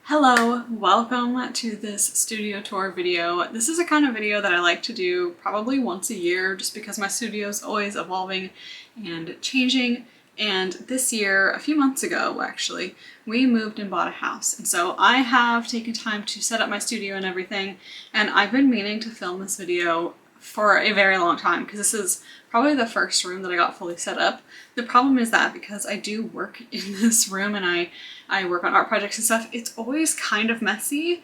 Hello, welcome to this studio tour video. This is a kind of video that I like to do probably once a year just because my studio is always evolving and changing. And this year, a few months ago actually, we moved and bought a house. And so I have taken time to set up my studio and everything. And I've been meaning to film this video for a very long time because this is probably the first room that I got fully set up. The problem is that because I do work in this room and I work on art projects and stuff, it's always kind of messy.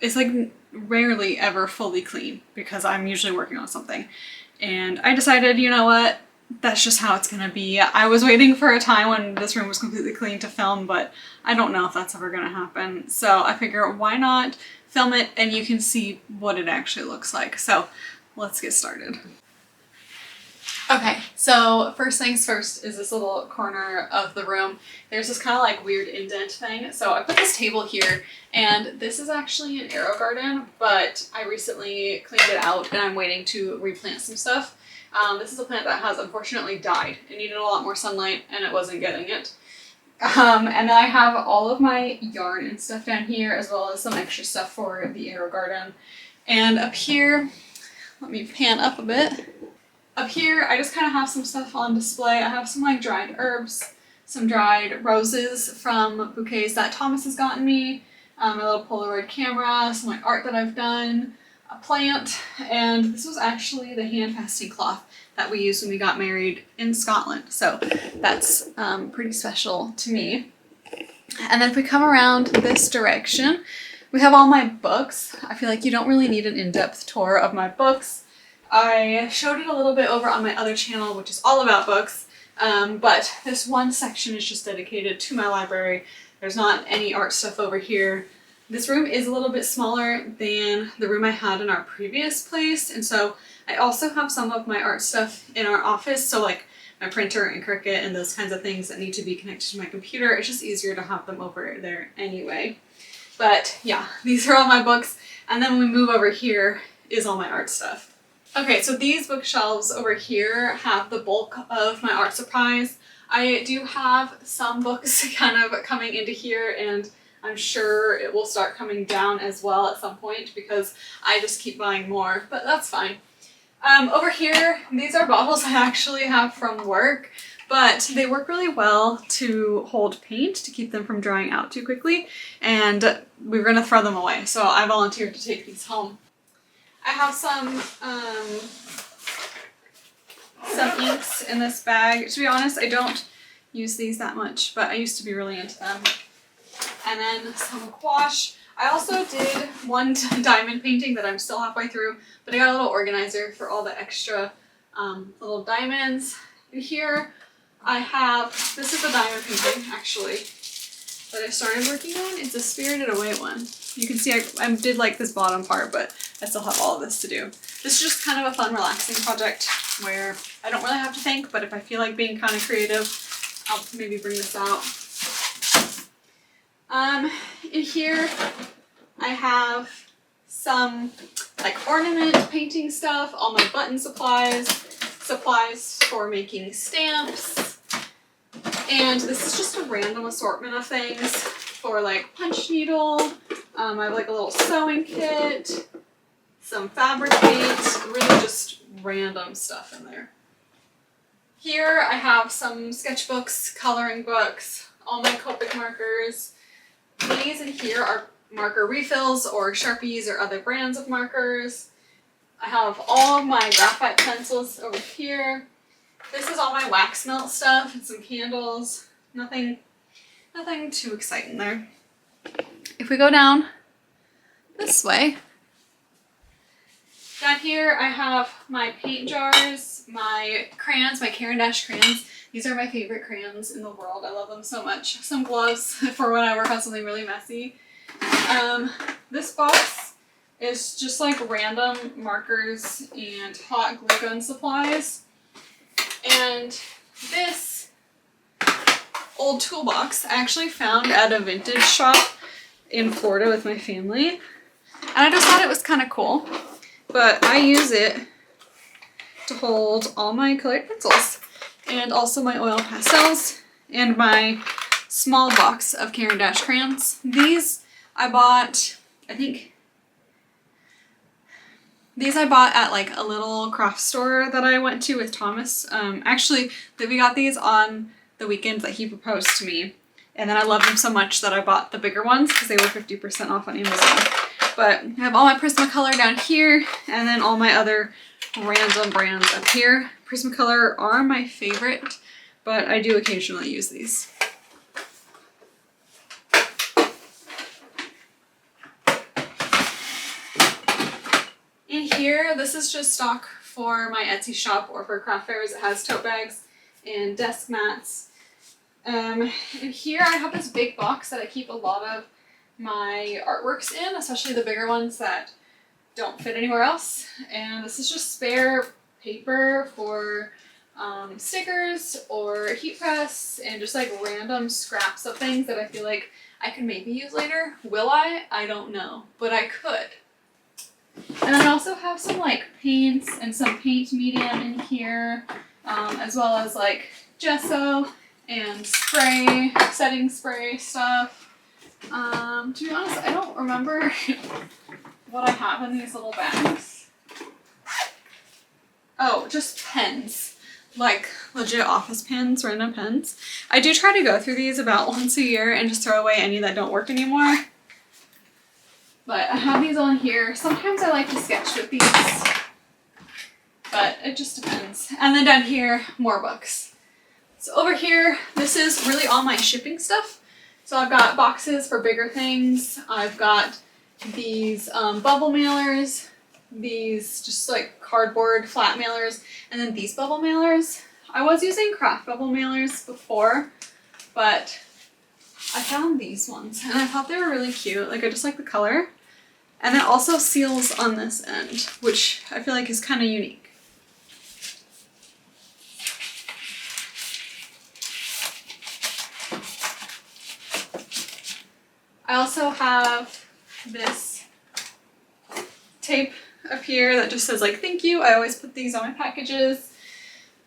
It's like rarely ever fully clean because I'm usually working on something. And I decided, you know what, that's just how it's gonna be. I was waiting for a time when this room was completely clean to film, but I don't know if that's ever gonna happen. So I figure why not film it and you can see what it actually looks like. So let's get started. Okay, so first things first is this little corner of the room. There's this kind of like weird indent thing. So I put this table here, and this is actually an AeroGarden, but I recently cleaned it out and I'm waiting to replant some stuff. This is a plant that has unfortunately died. It needed a lot more sunlight and it wasn't getting it. And then I have all of my yarn and stuff down here, as well as some extra stuff for the AeroGarden. And up here, let me pan up a bit. Up here, I just kind of have some stuff on display. I have some like dried herbs, some dried roses from bouquets that Thomas has gotten me, a little Polaroid camera, some like art that I've done, a plant, and this was actually the hand fasting cloth that we used when we got married in Scotland. So that's pretty special to me. And then if we come around this direction, we have all my books. I feel like you don't really need an in-depth tour of my books. I showed it a little bit over on my other channel, which is all about books, but this one section is just dedicated to my library. There's not any art stuff over here. This room is a little bit smaller than the room I had in our previous place, and so I also have some of my art stuff in our office, so like my printer and Cricut and those kinds of things that need to be connected to my computer. It's just easier to have them over there anyway. But yeah, these are all my books, and then when we move over here is all my art stuff. Okay, so these bookshelves over here have the bulk of my art supplies. I do have some books kind of coming into here, and I'm sure it will start coming down as well at some point because I just keep buying more, but that's fine. Over here, these are bottles I actually have from work, but they work really well to hold paint to keep them from drying out too quickly, and we're gonna throw them away, so I volunteered to take these home. I have some inks in this bag. To be honest, I don't use these that much, but I used to be really into them. And then some gouache. I also did one diamond painting that I'm still halfway through, but I got a little organizer for all the extra little diamonds. And here I have, this is a diamond painting actually that I started working on. It's a Spirited Away one. You can see I did like this bottom part, but I still have all of this to do. This is just kind of a fun, relaxing project where I don't really have to think, but if I feel like being kind of creative, I'll maybe bring this out. In here, I have some like ornament painting stuff, all my button supplies, supplies for making stamps, and this is just a random assortment of things for like punch needle. I have like a little sewing kit, some fabric paint, really just random stuff in there. Here I have some sketchbooks, coloring books, all my Copic markers. These in here are marker refills or Sharpies or other brands of markers. I have all of my graphite pencils over here. This is all my wax melt stuff and some candles. Nothing too exciting there. If we go down this way, down here I have my paint jars, my crayons, my Caran d'Ache crayons. These are my favorite crayons in the world. I love them so much. Some gloves for when I work on something really messy. This box is just like random markers and hot glue gun supplies. And this old toolbox I actually found at a vintage shop in Florida with my family. And I just thought it was kind of cool. But I use it to hold all my colored pencils and also my oil pastels and my small box of Caran d'Ache crayons. These I bought, these I bought at like a little craft store that I went to with Thomas. Actually, we got these on the weekend that he proposed to me. And then I loved them so much that I bought the bigger ones because they were 50% off on Amazon. But I have all my Prismacolor down here and then all my other random brands up here. Prismacolor are my favorite, but I do occasionally use these. In here, this is just stock for my Etsy shop or for craft fairs. It has tote bags and desk mats. And here I have this big box that I keep a lot of my artworks in, especially the bigger ones that don't fit anywhere else. And this is just spare paper for stickers or heat press and just like random scraps of things that I feel like I could maybe use later. Will I? I don't know, but I could. And then I also have some like paints and some paint medium in here, as well as like gesso and spray, setting spray stuff. To be honest, I don't remember what I have in these little bags. Oh, just pens. Like legit office pens, random pens. I do try to go through these about once a year and just throw away any that don't work anymore. But I have these on here. Sometimes I like to sketch with these, but it just depends. And then down here, more books. So over here, this is really all my shipping stuff. So I've got boxes for bigger things. I've got these bubble mailers, these just like cardboard flat mailers, and then these bubble mailers. I was using craft bubble mailers before, but I found these ones and I thought they were really cute. Like I just like the color. And then also seals on this end, which I feel like is kind of unique. I also have this tape up here that just says like thank you. I always put these on my packages,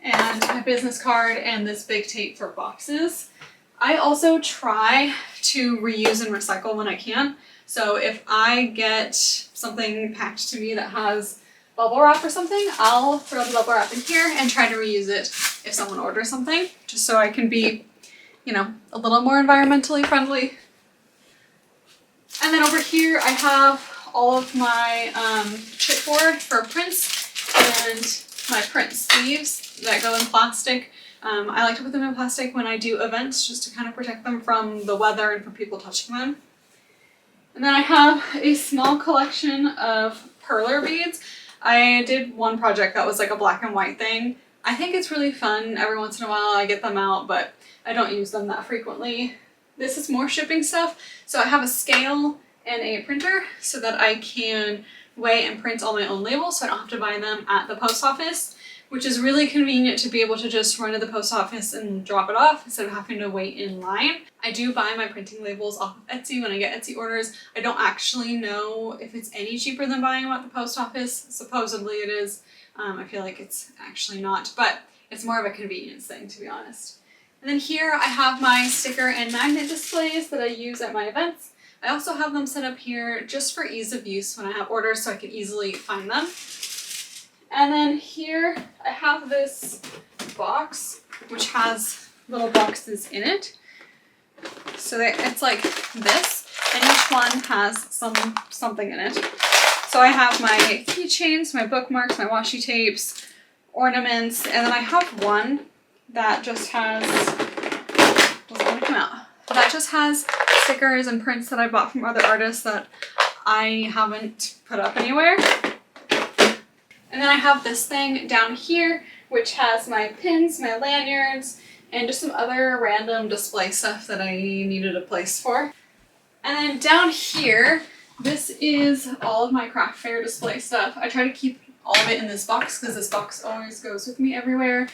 and my business card, and this big tape for boxes. I also try to reuse and recycle when I can. So if I get something packed to me that has bubble wrap or something, I'll throw the bubble wrap in here and try to reuse it if someone orders something, just so I can be, you know, a little more environmentally friendly. And then over here I have all of my chipboard for prints and my print sleeves that go in plastic. I like to put them in plastic when I do events just to kind of protect them from the weather and from people touching them. And then I have a small collection of perler beads. I did one project that was like a black and white thing. I think it's really fun. Every once in a while I get them out, but I don't use them that frequently. This is more shipping stuff. So I have a scale and a printer so that I can weigh and print all my own labels so I don't have to buy them at the post office, which is really convenient to be able to just run to the post office and drop it off instead of having to wait in line. I do buy my printing labels off of Etsy when I get Etsy orders. I don't actually know if it's any cheaper than buying them at the post office. Supposedly it is. I feel like it's actually not, but it's more of a convenience thing, to be honest. And then here I have my sticker and magnet displays that I use at my events. I also have them set up here just for ease of use when I have orders so I can easily find them. And then here I have this box which has little boxes in it. So it's like this, and each one has something in it. So I have my keychains, my bookmarks, my washi tapes, ornaments, and then I have one that just has, doesn't want to come out, that just has stickers and prints that I bought from other artists that I haven't put up anywhere. And then I have this thing down here which has my pins, my lanyards, and just some other random display stuff that I needed a place for. And then down here, this is all of my craft fair display stuff. I try to keep all of it in this box because this box always goes with me everywhere.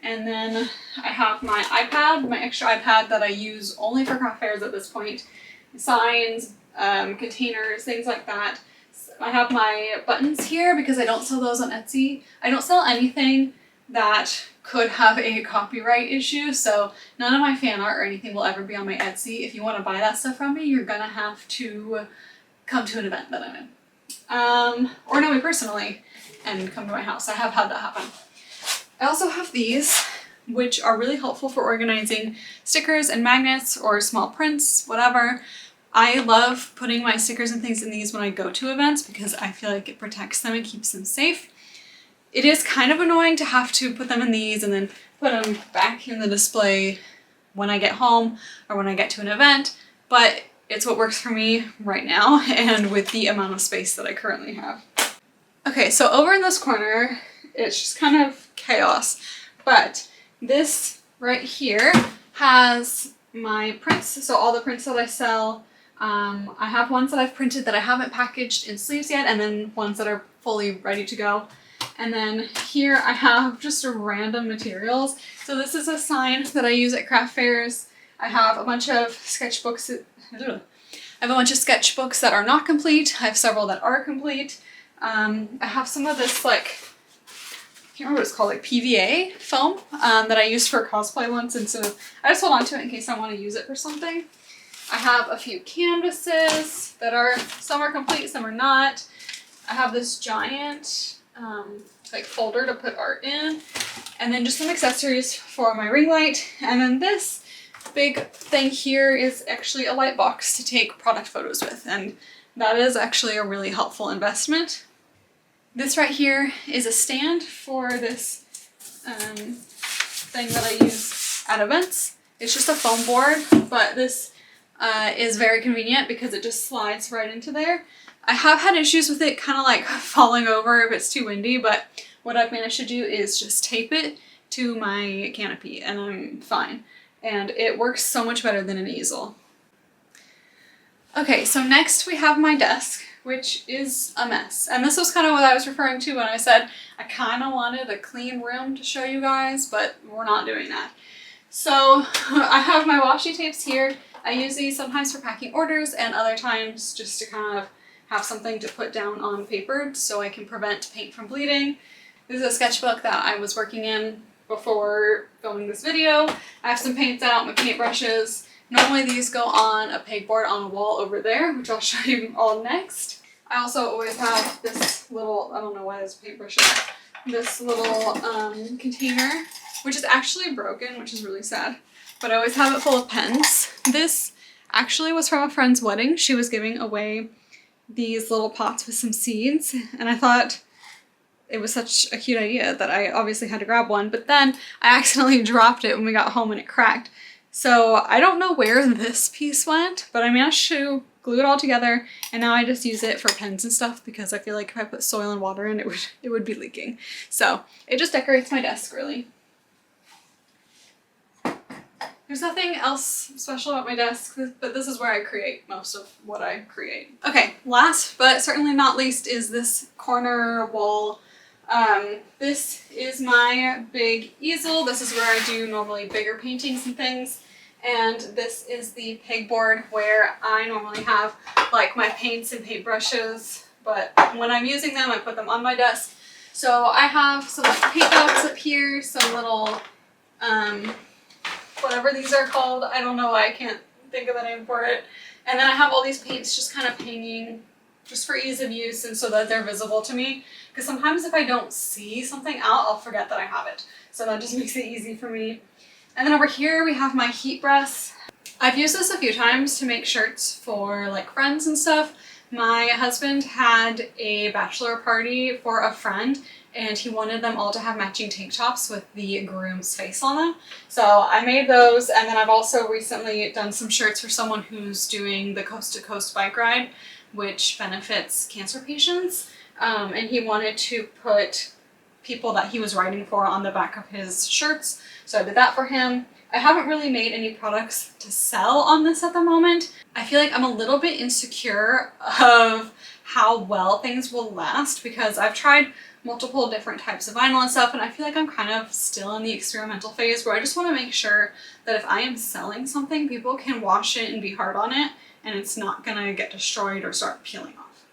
And then I have my iPad, my extra iPad that I use only for craft fairs at this point. Signs, containers, things like that. I have my buttons here because I don't sell those on Etsy. I don't sell anything that could have a copyright issue, so none of my fan art or anything will ever be on my Etsy. If you want to buy that stuff from me, you're gonna have to come to an event that I'm in. Or know me personally and come to my house. I have had that happen. I also have these, which are really helpful for organizing stickers and magnets or small prints, whatever. I love putting my stickers and things in these when I go to events because I feel like it protects them and keeps them safe. It is kind of annoying to have to put them in these and then put them back in the display when I get home or when I get to an event, but it's what works for me right now and with the amount of space that I currently have. Okay, so over in this corner, it's just kind of chaos, but this right here has my prints, so all the prints that I sell. I have ones that I've printed that I haven't packaged in sleeves yet, and then ones that are fully ready to go. And then here I have just random materials. So this is a sign that I use at craft fairs. I have a bunch of sketchbooks. That are not complete. I have several that are complete. I have some of this, like, I can't remember what it's called, like PVA foam that I used for cosplay once, and so I just hold on to it in case I want to use it for something. I have a few canvases that are, some are complete, some are not. I have this giant like folder to put art in, and then just some accessories for my ring light, and then this big thing here is actually a light box to take product photos with, and that is actually a really helpful investment. This right here is a stand for this thing that I use at events. It's just a foam board, but this is very convenient because it just slides right into there. I have had issues with it kind of like falling over if it's too windy, but what I've managed to do is just tape it to my canopy and I'm fine. And it works so much better than an easel. Okay, so next we have my desk, which is a mess. And this was kind of what I was referring to when I said I kind of wanted a clean room to show you guys, but we're not doing that. So I have my washi tapes here. I use these sometimes for packing orders and other times just to kind of have something to put down on paper so I can prevent paint from bleeding. This is a sketchbook that I was working in before filming this video. I have some paints out, my paintbrushes. Normally these go on a pegboard on a wall over there, which I'll show you all next. I also always have this little, I don't know why this paintbrush is, this little container, which is actually broken, which is really sad. But I always have it full of pens. This actually was from a friend's wedding. She was giving away these little pots with some seeds, and I thought it was such a cute idea that I obviously had to grab one, but then I accidentally dropped it when we got home and it cracked. So I don't know where this piece went, but I managed to glue it all together, and now I just use it for pens and stuff because I feel like if I put soil and water in, it would be leaking. So it just decorates my desk, really. There's nothing else special about my desk, but this is where I create most of what I create. Okay, last but certainly not least is this corner wall. This is my big easel. This is where I do normally bigger paintings and things. And this is the pegboard where I normally have like my paints and paintbrushes, but when I'm using them, I put them on my desk. So I have some like paint dots up here, some little, whatever these are called. I don't know why I can't think of the name for it. And then I have all these paints just kind of hanging just for ease of use and so that they're visible to me. Because sometimes if I don't see something out, I'll forget that I have it. So that just makes it easy for me. And then over here we have my heat press. I've used this a few times to make shirts for like friends and stuff. My husband had a bachelor party for a friend and he wanted them all to have matching tank tops with the groom's face on them. So I made those, and then I've also recently done some shirts for someone who's doing the Coast to Coast bike ride, which benefits cancer patients. And he wanted to put people that he was writing for on the back of his shirts. So I did that for him. I haven't really made any products to sell on this at the moment. I feel like I'm a little bit insecure of how well things will last because I've tried multiple different types of vinyl and stuff, and I feel like I'm kind of still in the experimental phase where I just want to make sure that if I am selling something, people can wash it and be hard on it and it's not gonna get destroyed or start peeling off.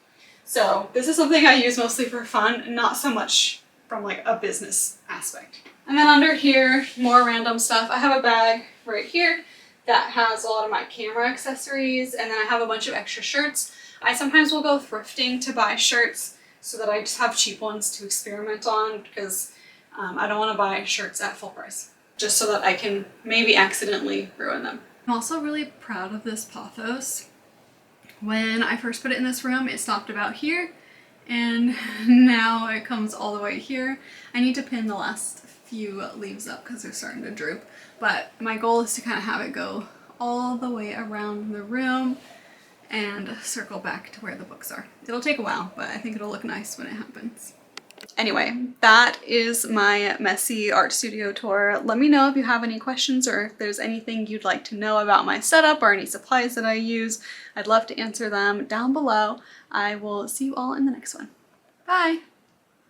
So this is something I use mostly for fun, not so much from like a business aspect. And then under here, more random stuff. I have a bag right here that has a lot of my camera accessories, and then I have a bunch of extra shirts. I sometimes will go thrifting to buy shirts so that I just have cheap ones to experiment on, because I don't want to buy shirts at full price, just so that I can maybe accidentally ruin them. I'm also really proud of this pothos. When I first put it in this room, it stopped about here, and now it comes all the way here. I need to pin the last few leaves up because they're starting to droop, but my goal is to kind of have it go all the way around the room and circle back to where the books are. It'll take a while, but I think it'll look nice when it happens. Anyway, that is my messy art studio tour. Let me know if you have any questions or if there's anything you'd like to know about my setup or any supplies that I use. I'd love to answer them down below. I will see you all in the next one. Bye!